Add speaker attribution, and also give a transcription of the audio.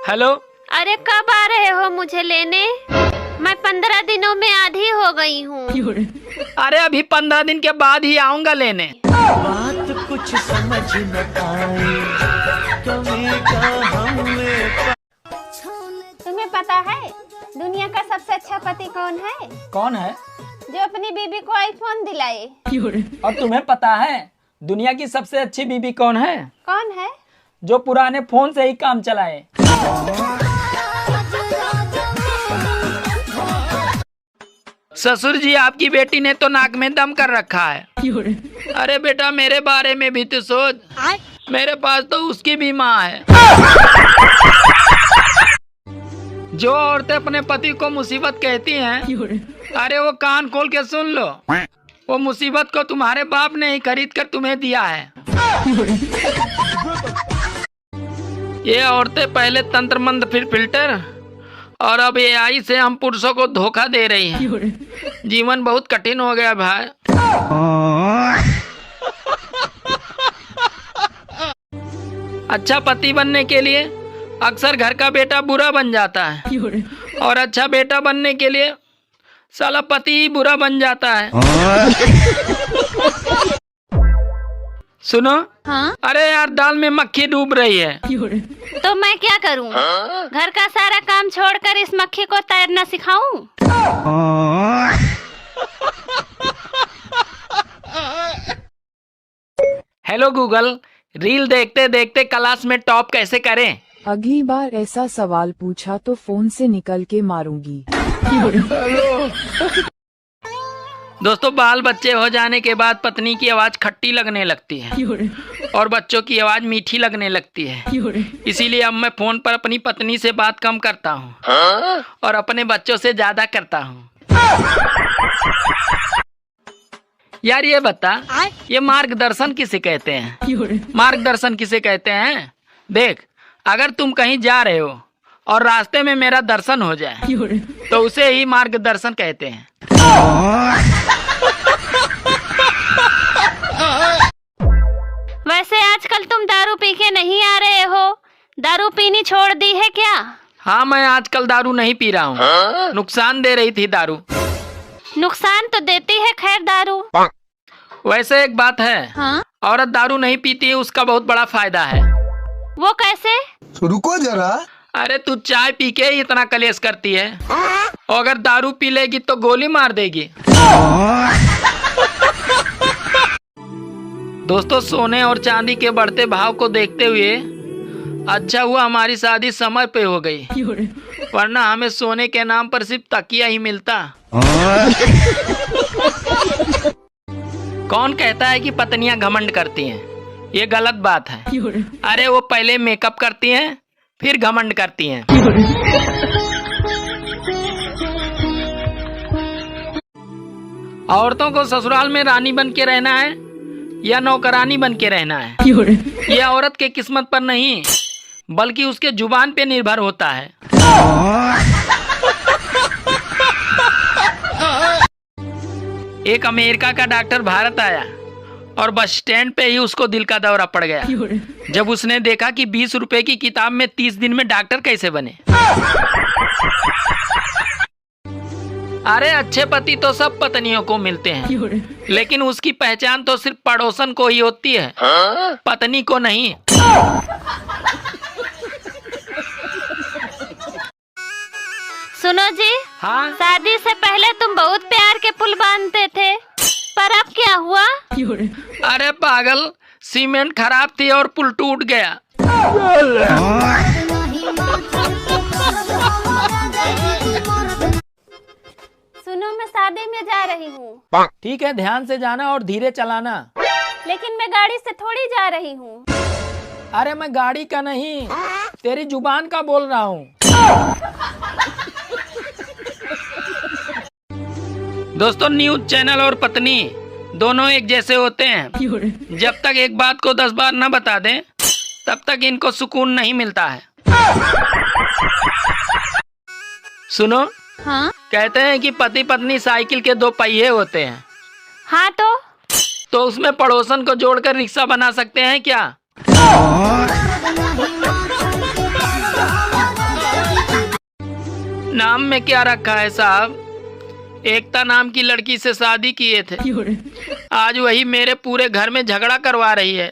Speaker 1: Hello.
Speaker 2: अरे कब आ रहे हो मुझे लेने? मैं 15 दिनों में आधी हो गई हूँ।
Speaker 1: अरे अभी 15 दिन के बाद ही आऊंगा लेने।
Speaker 3: बात कुछ समझ न आई, कमी का हमें।
Speaker 2: तुम्हें पता है दुनिया का सबसे अच्छा पति कौन है?
Speaker 1: कौन है?
Speaker 2: जो अपनी बीबी को आईफोन दिलाए।
Speaker 1: और तुम्हें पता है दुनिया की सबसे अच्छी बीबी कौन है?
Speaker 2: कौन है?
Speaker 1: जो पुराने फोन से ही काम चलाए। ससुर जी, आपकी बेटी ने तो नाक में दम कर रखा है। अरे बेटा, मेरे बारे में भी तो सोच। मेरे पास तो उसकी भी माँ है। जो औरतें अपने पति को मुसीबत कहती हैं, अरे वो कान खोल के सुन लो। वो मुसीबत को तुम्हारे बाप ने ही खरीद कर तुम्हें दिया है। ये औरतें पहले तंत्र मंत्र फिर फिल्टर, और अब एआई से हम पुरुषों को धोखा दे रही हैं। जीवन बहुत कठिन हो गया भाई। अच्छा पति बनने के लिए अक्सर घर का बेटा बुरा बन जाता है, और अच्छा बेटा बनने के लिए साला पति ही बुरा बन जाता है। सुनो।
Speaker 2: हाँ?
Speaker 1: अरे यार, दाल में मक्खी डूब रही है।
Speaker 2: तो मैं क्या करूं? घर का सारा काम छोड़कर इस मक्खी को तैरना सिखाऊं?
Speaker 1: हेलो गूगल, रील देखते देखते क्लास में टॉप कैसे करें?
Speaker 4: अगली बार ऐसा सवाल पूछा तो फोन से निकल के मारूंगी।
Speaker 1: दोस्तों, बाल बच्चे हो जाने के बाद पत्नी की आवाज खट्टी लगने लगती है और बच्चों की आवाज मीठी लगने लगती है। इसीलिए अब मैं फोन पर अपनी पत्नी से बात कम करता हूँ और अपने बच्चों से ज्यादा करता हूँ। यार ये बता, ये मार्गदर्शन किसे कहते हैं? मार्गदर्शन किसे कहते हैं? देख, अगर तुम कहीं जा रहे हो और रास्ते में मेरा दर्शन हो जाए तो उसे ही मार्गदर्शन कहते हैं।
Speaker 2: वैसे आजकल तुम दारू पी के नहीं आ रहे हो, दारू पीनी छोड़ दी है क्या?
Speaker 1: हाँ, मैं आजकल दारू नहीं पी रहा हूँ। नुकसान दे रही थी दारू।
Speaker 2: नुकसान तो देती है खैर दारू।
Speaker 1: वैसे एक बात है,
Speaker 2: हाँ?
Speaker 1: औरत दारू नहीं पीती है उसका बहुत बड़ा फायदा है।
Speaker 2: वो कैसे?
Speaker 5: रुको जरा।
Speaker 1: अरे तू चाय पी के ही इतना कलेश करती है, और अगर दारू पी लेगी तो गोली मार देगी। दोस्तों, सोने और चांदी के बढ़ते भाव को देखते हुए अच्छा हुआ हमारी शादी समय पे हो गई, वरना हमें सोने के नाम पर सिर्फ तकिया ही मिलता। कौन कहता है कि पत्नियां घमंड करती हैं? ये गलत बात है। अरे वो पहले मेकअप करती हैं, फिर घमंड करती हैं। औरतों को ससुराल में रानी बन के रहना है या नौकरानी बन के रहना है, ये औरत के किस्मत पर नहीं बल्कि उसके जुबान पे निर्भर होता है। एक अमेरिका का डॉक्टर भारत आया और बस स्टैंड पे ही उसको दिल का दौरा पड़ गया जब उसने देखा कि 20 रुपए की किताब में 30 दिन में डॉक्टर कैसे बने। अरे अच्छे पति तो सब पत्नियों को मिलते हैं, लेकिन उसकी पहचान तो सिर्फ पड़ोसन को ही होती है, पत्नी को नहीं।
Speaker 2: सुनो जी।
Speaker 1: हाँ?
Speaker 2: शादी से पहले तुम बहुत प्यार के पुल बांधते थे, पर अब क्या हुआ?
Speaker 1: अरे पागल, सीमेंट खराब थी और पुल टूट गया।
Speaker 2: सुनो, मैं शादी में जा रही हूँ।
Speaker 1: ठीक है, ध्यान से जाना और धीरे चलाना।
Speaker 2: लेकिन मैं गाड़ी से थोड़ी जा रही हूँ।
Speaker 1: अरे मैं गाड़ी का नहीं, तेरी जुबान का बोल रहा हूँ। दोस्तों, न्यूज चैनल और पत्नी दोनों एक जैसे होते हैं। जब तक एक बात को 10 बार न बता दें तब तक इनको सुकून नहीं मिलता है। सुनो।
Speaker 2: हाँ?
Speaker 1: कहते हैं कि पति पत्नी साइकिल के 2 पहिए होते हैं।
Speaker 2: हाँ
Speaker 1: तो उसमें पड़ोसन को जोड़कर रिक्शा बना सकते हैं क्या? नाम में क्या रखा है साहब? एकता नाम की लड़की से शादी किए थे, आज वही मेरे पूरे घर में झगड़ा करवा रही है।